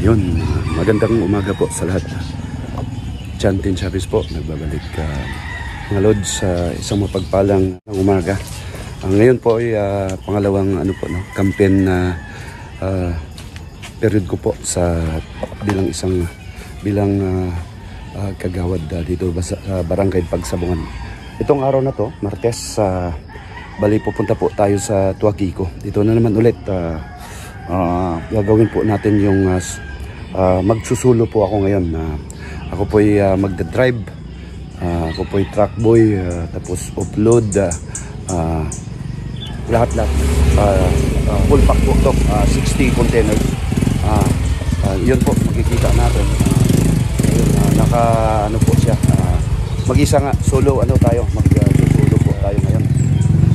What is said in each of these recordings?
Yun, magandang umaga po sa lahat. Chantin Chavez po, nagbabalik mga lods sa isang mapagpalang umaga. Ngayon po ay pangalawang campaign na period ko po sa bilang kagawad dito sa Barangay Pagsabungan. Itong araw na to, Martes, bali pupunta po tayo sa Tuakiko. Dito na naman ulit gagawin po natin yung magsusulo po ako ngayon. Ako po ay magdadrive, ako po ay truck boy, tapos offload, lahat-lahat. Full pack po ito, 60 containers. Yun po, makikita natin. Naka po siya. Mag-isa nga, solo tayo, magsusulo po tayo ngayon.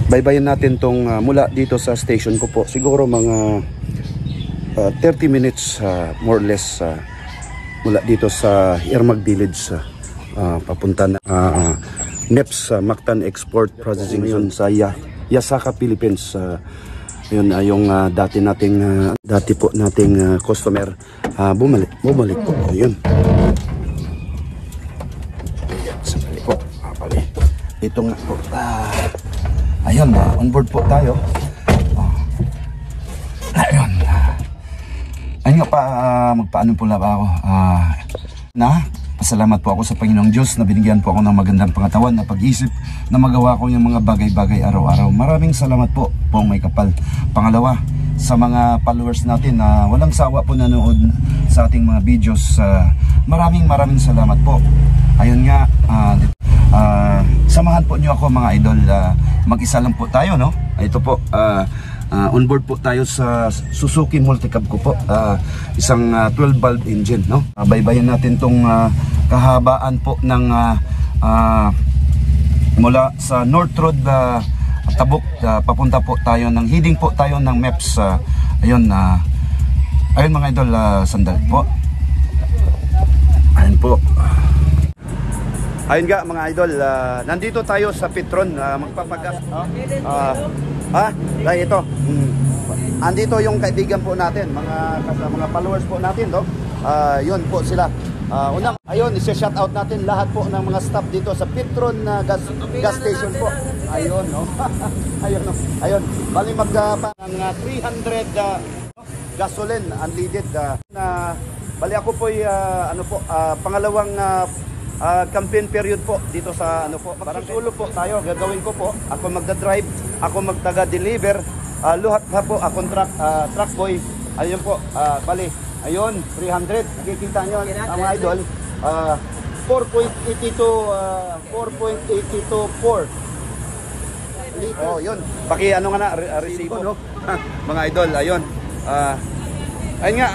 Baybayin natin tong mula dito sa station ko po. Siguro mga 30 minutes more or less mula dito sa Irmag Village papunta na NEPS, Mactan Export Processing Zone sa Yasaka, Philippines. Yun yung dati po nating customer bumalik po. Ayun. Sandali po. Ito nga po. Ayun, on board po tayo. Ayun. Ayun nga pa, magpaano po lang ako. Pasalamat po ako sa Panginoong Diyos na binigyan po ako ng magandang pangatawan na pag-isip na magawa ko yung mga bagay-bagay araw-araw. Maraming salamat po, Pong May Kapal. Pangalawa, sa mga followers natin na walang sawa po nanood sa ating mga videos, maraming salamat po. Ayun nga, samahan po nyo ako mga idol. Mag-isa lang po tayo, no? Ito po, on board po tayo sa Suzuki Multicab ko po, isang 12 valve engine, no? Baybayin natin tong kahabaan po ng mula sa North Road Tabuk, papunta po tayo ng heading po tayo ng MEPS. Ayun mga idol, sandali po. Ayun po. Ayun nga mga idol, nandito tayo sa Petron, magpapagas. Ito. Andito yung kaibigan po natin, mga followers po natin, no? Yun po sila. Ayun, i-shout out natin lahat po ng mga staff dito sa Petron gas station po. Ayun, no? Ayun. Bali ng 300 gasoline unleaded bali ako po ay pangalawang campaign period po dito sa Barangay po tayo. Gagawin ko po, ako magda-drive, ako magtaga-deliver, lahat pa po akong truck boy. Ayun po, bali, ayun, 300. Nakikita nyo mga idol, 4.824 oh, yun. Paki nga na, resibo, no? Mga idol, ayun. Ayun nga,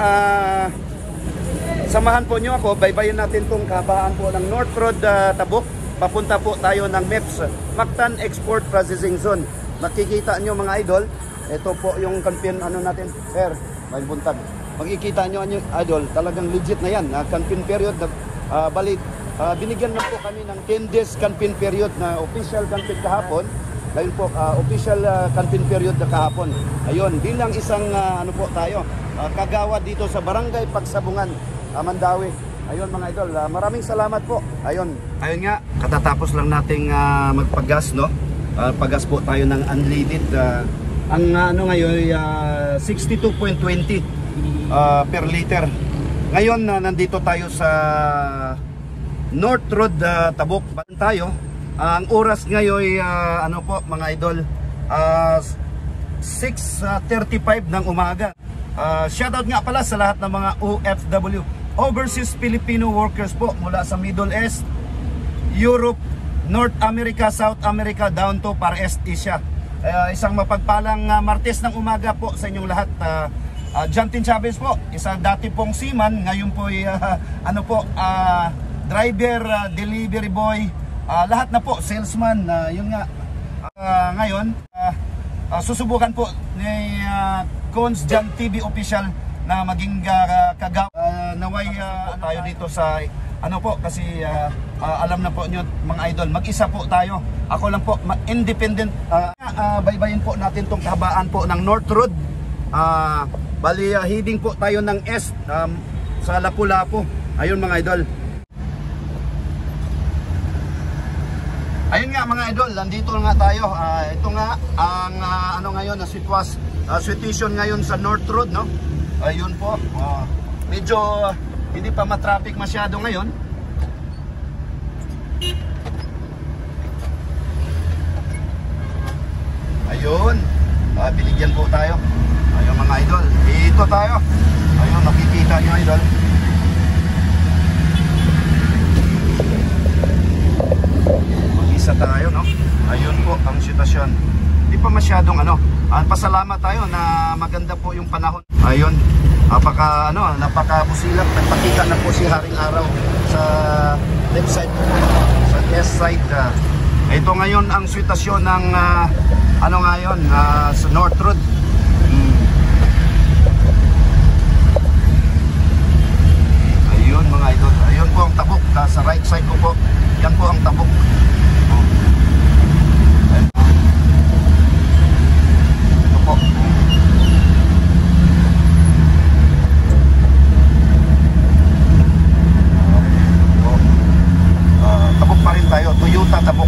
samahan po nyo ako, baybayin natin itong kahabaan po ng North Road Tabuk. Papunta po tayo ng MEPS, Mactan Export Processing Zone. Makikita nyo mga idol, ito po yung campaign natin, sir, may buntag. Makikita nyo idol, talagang legit na yan, campaign period. Balik, binigyan na po kami ng 10 days campaign period na official campaign kahapon. Dahil po, official campaign period na kahapon. Ayun, bilang isang po tayo, kagawad dito sa Barangay Pagsabungan, Mandawi. Ayun mga idol, maraming salamat po. Ayun nga, katatapos lang nating magpagas, no? Pagas po tayo ng unleaded. Ang ngayon, 62.20 per liter. Ngayon, nandito tayo sa North Road Tabuk. Tayo. Ang oras ngayon mga idol, 6:35 ng umaga. Shoutout nga pala sa lahat ng mga OFW, Overseas Filipino Workers po, mula sa Middle East, Europe, North America, South America, down to Far East Asia. Isang mapagpalang Martes ng umaga po sa inyong lahat. Chantin Chavez po, isang dati pong seaman, ngayon po ay driver, delivery boy, lahat na po, salesman. Yun nga, ngayon susubukan po ni Cons Jan TV official na maging naway tayo dito sa kasi alam na po nyo mga idol, mag-isa po tayo. Ako lang po, independent. Baybayin po natin tong kahabaan po ng North Road. Bali, heading po tayo ng East, sa Lapu-Lapu. Ayun mga idol. Ayun nga mga idol, nandito nga tayo. Ito nga ang ano ngayon na situation ngayon sa North Road, no? Ayun po. Medyo hindi pa matraffic masyado ngayon. Ayun. Binigyan po tayo. Ayun mga idol. Dito tayo. Ayun, nakikita nyo idol. Mag-isa tayo, no? Ayun po ang sitwasyon. Hindi pa masyadong ano. Pasalamat tayo na maganda po yung panahon. Ayun. Napaka-busilak. Nagpakita na po si Haring Araw sa left side po. Sa west side. Ito ngayon ang sitwasyon ng ano ngayon sa North Road. Ayun mga idol. Ayun po ang tabok. Sa right side ko po. Yan po ang tabok. Ito po. Tabok pa rin tayo. Toyota tabok.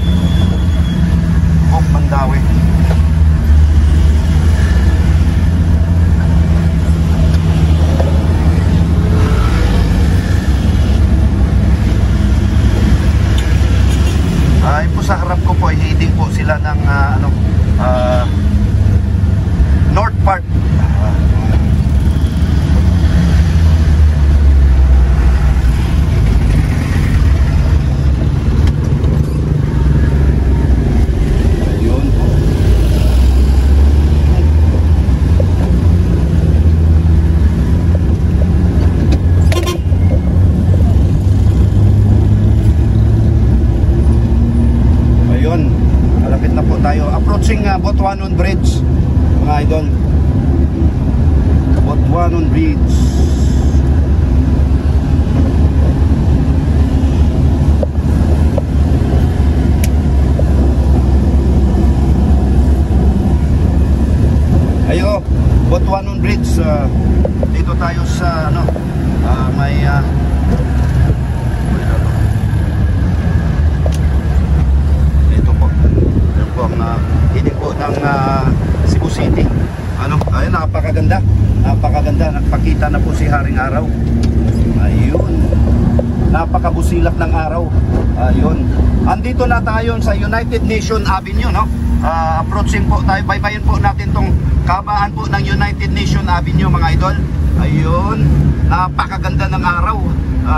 Tabok Mandawi. Sa harap ko po ay heading po sila ng North Park. Ayun. Malapit na po tayo. Approaching Butuanon Bridge, mga idol. Butuanon Bridge. Ayo, Butuanon Bridge. Dito tayo sa may hindi po ng Cebu City. Ayun, napakaganda. Napakaganda. Nagpakita na po si Haring Araw. Ayun. Napakabusilak ng araw. Ayun. Andito na tayo sa United Nation Avenue, no? Approaching po tayo. Baybayin po natin tong kabaan po ng United Nation Avenue, mga idol. Ayun. Napakaganda ng araw.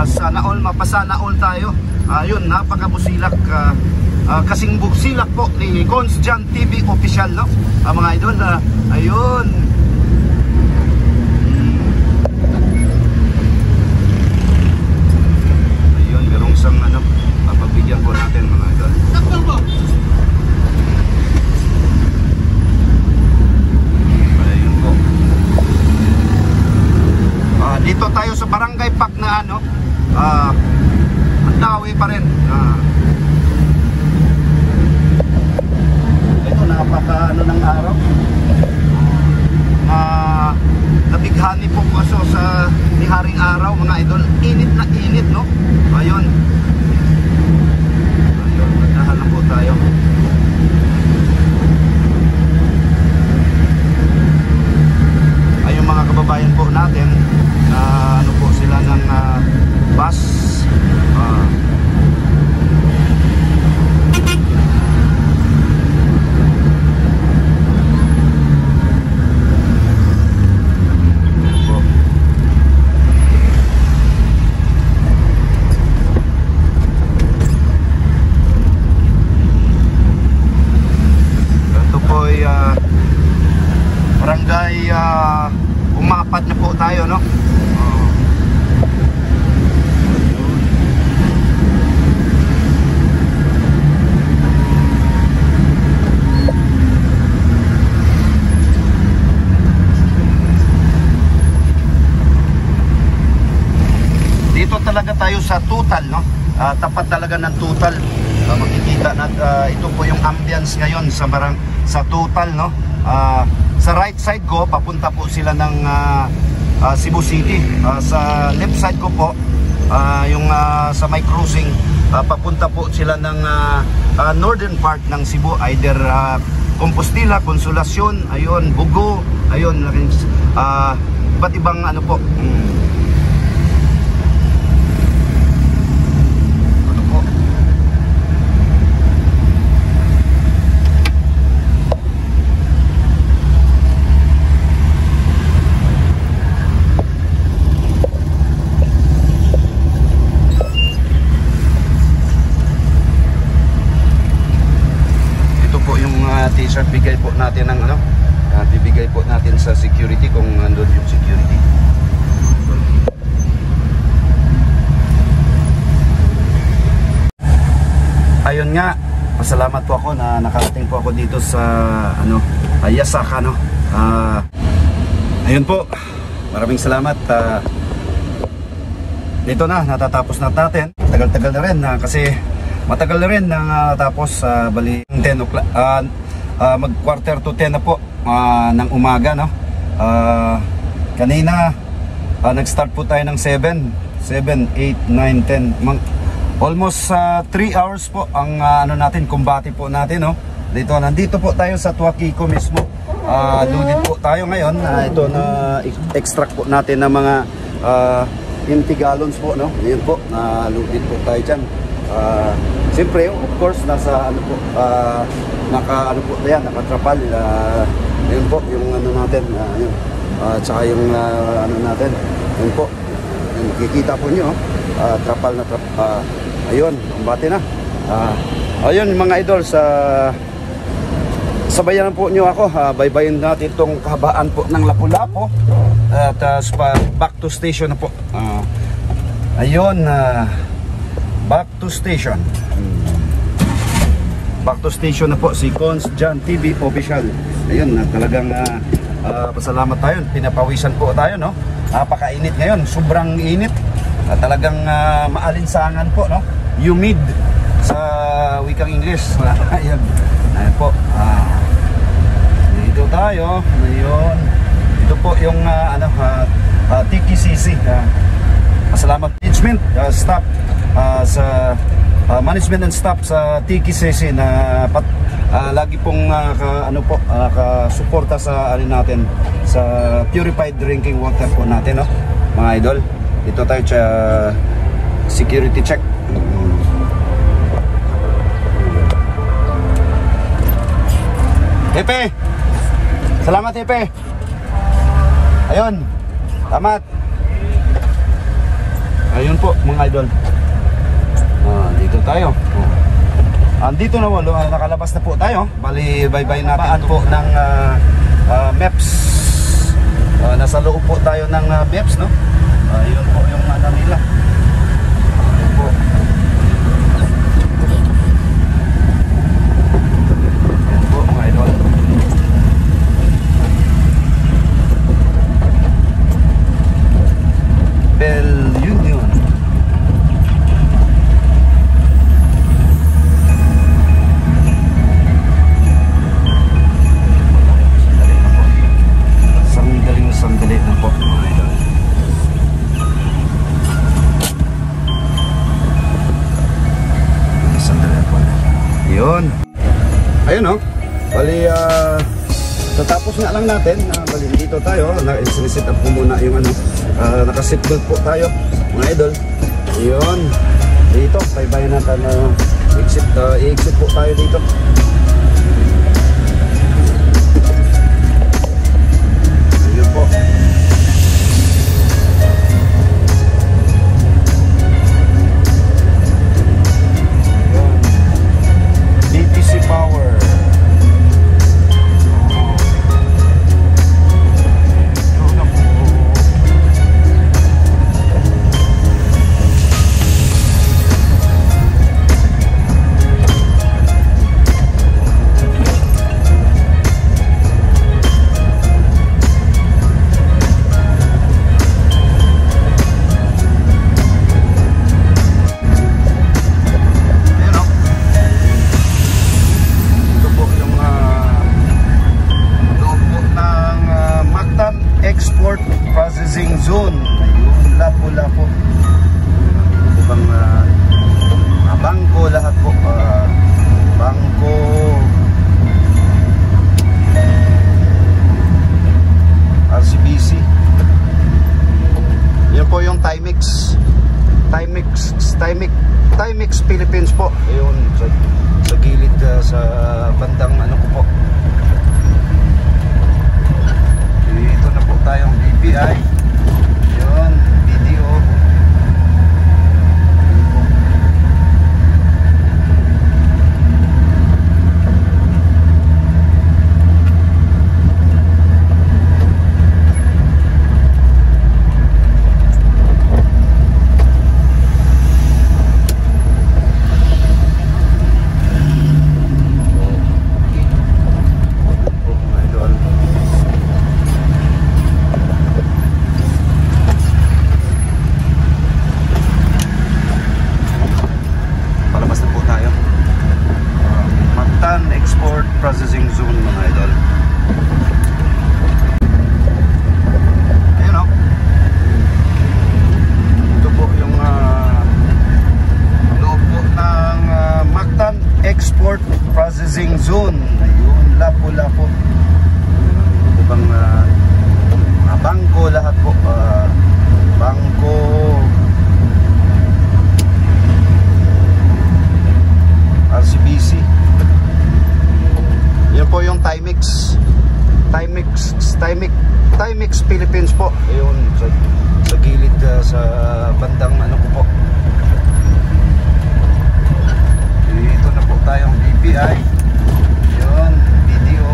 Sana all, mapasana all tayo. Ayun, napakabusilak. Kasing busilak po ni Cons Jan TV official, no? Mga idol, ayun. Ayun, merong isang pagbigyan po natin, mga idol. Ayun po. Dito tayo sa Barangay Pak na Mandawi pa rin. Napaka ng araw. Nabighani po kaso sa ni Haring Araw, mga idol. Init na init, no? Ayun. Ayun, nagdahan po tayo. Ayun mga kababayan po natin na po sila ng bus. Barangay umapat na po tayo, no? Dito talaga tayo sa Tutal, no? Tapat talaga ng Tutal. Makikita na ito po yung ambience ngayon sa Tutal, no? Sa right side ko, papunta po sila ng Cebu City. Sa left side ko po, yung sa may cruising, papunta po sila ng northern part ng Cebu, either Compostela, Consolacion, ayun, Bugo, ayun, iba't ibang ano po. Ano po? T-shirt bigay po natin ng ano, bibigay po natin sa security kung nandun yung security. Ayun nga, pasalamat po ako na nakarating po ako dito sa ano, Yasaka, no. Ayun po, maraming salamat. Dito na natatapos na natin. Tagal-tagal na rin kasi matagal na rin na tapos bali 10 o'clock, mag quarter to 10 na po ng umaga, no. Kanina nag-start po tayo ng 7, 8, 9, 10, almost 3 hours po ang ano natin, kumbati po natin, no. Nandito po tayo sa Tuakiko mismo. Loaded po tayo ngayon. Ito na extract po natin ng mga empty gallons po, no. Ngayon po loaded po tayo dyan. Siyempre, of course, nasa ano po, naka ano po yan, nakatrapal. Ayun po yung ano natin, yun. Tsaka yung ano natin, yun po, yung makikita po nyo, trapal na trapal. Ayun, kumbate na. Ayun mga idol, sabayan po nyo ako, baybayin natin itong kahabaan po ng Lapu-Lapu. At back to station na po. Ayun, back to station. Back to station na po si Cons Jan TV Official. Ayun, talagang pasalamat tayo. Pinapawisan po tayo, no. Napakainit ngayon, sobrang init. Talagang maalinsangan po, no. Humid sa wikang English. Ayun. Ayun po. Dito tayo. Ayun. Ito po yung TKCC. Salamat management, staff sa management and staff sa TKCC na lagi pong kasuporta sa natin, sa purified drinking water po natin, no, mga idol. Dito tayo sa security check. Tepe, salamat Tepe. Ayun, salamat. Ayun po mga idol. Dito tayo. Andito na po, nakalabas na po tayo. Bali, bye-bye natin po ng MEPS. Nasa loob po tayo ng MEPS, no? Yun po yung ano nila. Yun po. Yun po mga idol. Bell Union. Sandali na po mga idol. Sandali na po. Yun. Ayun, no. Bali, tatapos nga lang natin. Bali, dito tayo. Sineset up ko muna yung nakaseatbelt po tayo mga idol. Yun. Dito, baybayin natin i-exit po tayo dito. Po. DPC Power. lapo-lapo. Ibang bangko lahat po. Bangko. RCBC. Yan po yung Timex. Timex Philippines po. Ayun, sa gilid sa bandang ano ko po. Dito na po tayong BPI. Yun, video. Export Processing Zone, mga idol. Ayun o. Ito po yung loob po ng Mactan Export Processing Zone. Ayun, lapo-lapo. Ibang bangko lahat po. Bangko. RCBC. Yan po yung Timex Philippines po. Ayun, sa gilid sa bandang ano ko po. Dito na po tayong BPI. Yun, video.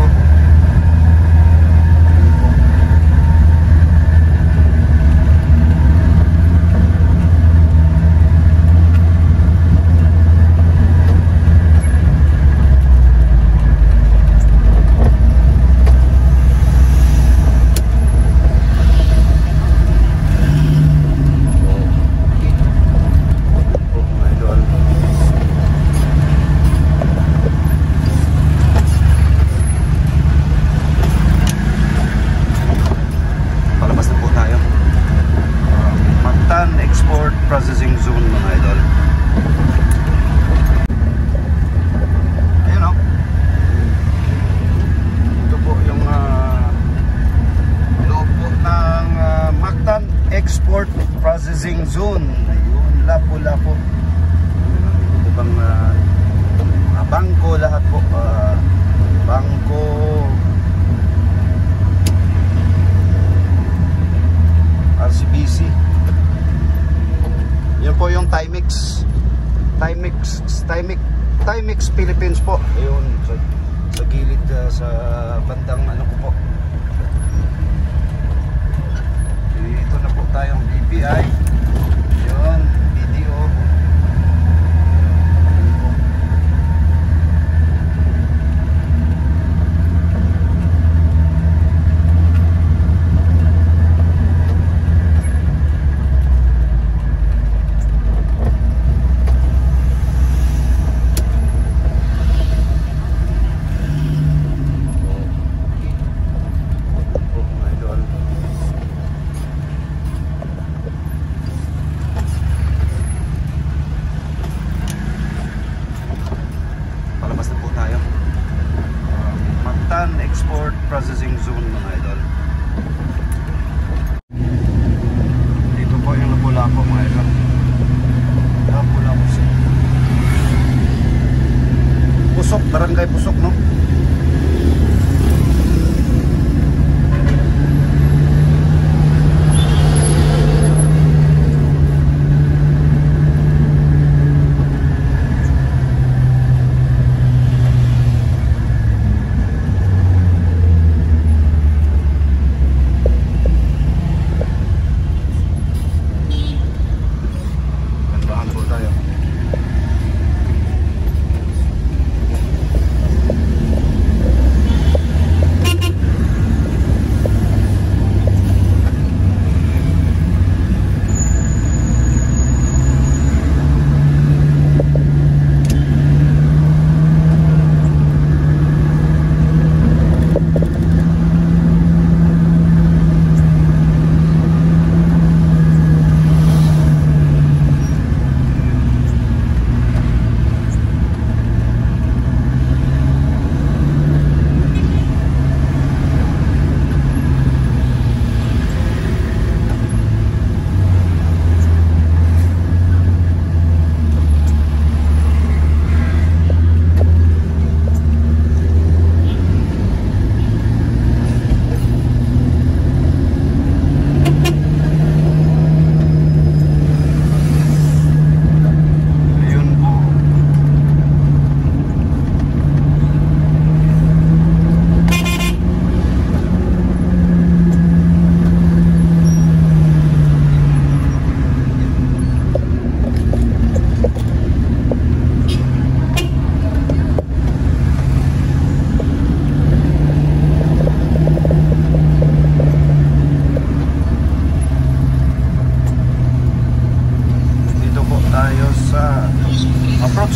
Export Processing Zone, mga idol. Ayun o. Ito po yung loob po ng Mactan Export Processing Zone. Ayun, lapo-lapo. Ibang bangko lahat po. Bangko. RCBC. Yan po yung Timex Philippines po. Ayun, sa gilid sa bandang ano ko po. Dito na po tayong BPI. Yun, video.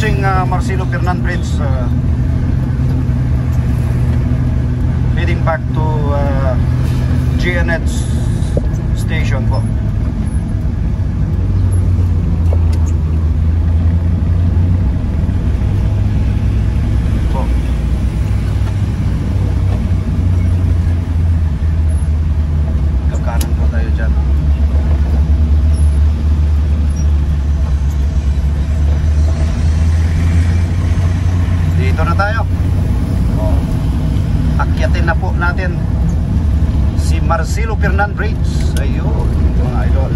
approaching Marcelo Fernan Bridge, heading back to GNH station po. Kakanan po tayo dyan. Dito na tayo. Akyatin na po natin si Marcelo Fernan Bridge. Ayun, mga idol.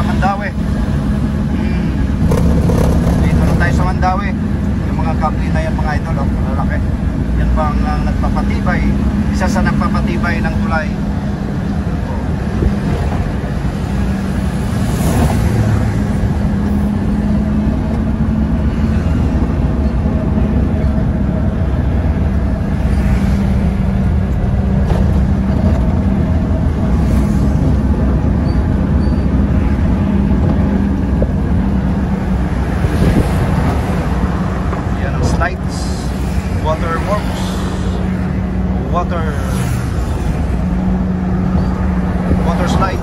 Mandaue. Dito na tayo sa Mandaue. Yung mga company na yan, mga idol, malalaki. Yan pang nagpapatibay, isa sa nagpapatibay ng tulay. Water works, water slide,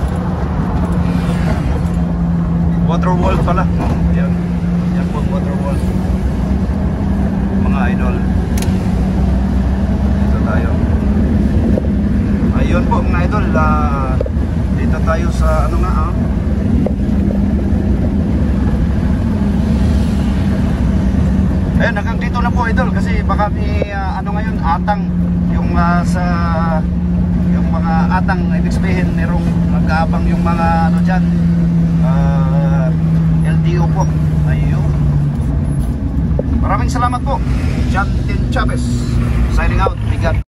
water wall pala. Yan, yan po water wall, mga idol. Dito tayo. Ayun po mga idol, dito tayo sa ano nga Ayun, hanggang dito na po idol kasi baka may ano ngayon, atang yung sa yung mga atang, ibig sabihin merong mag-aabang yung mga ano dyan, LTO po. Ayun, maraming salamat po. John Tin Chavez signing out. Bigat.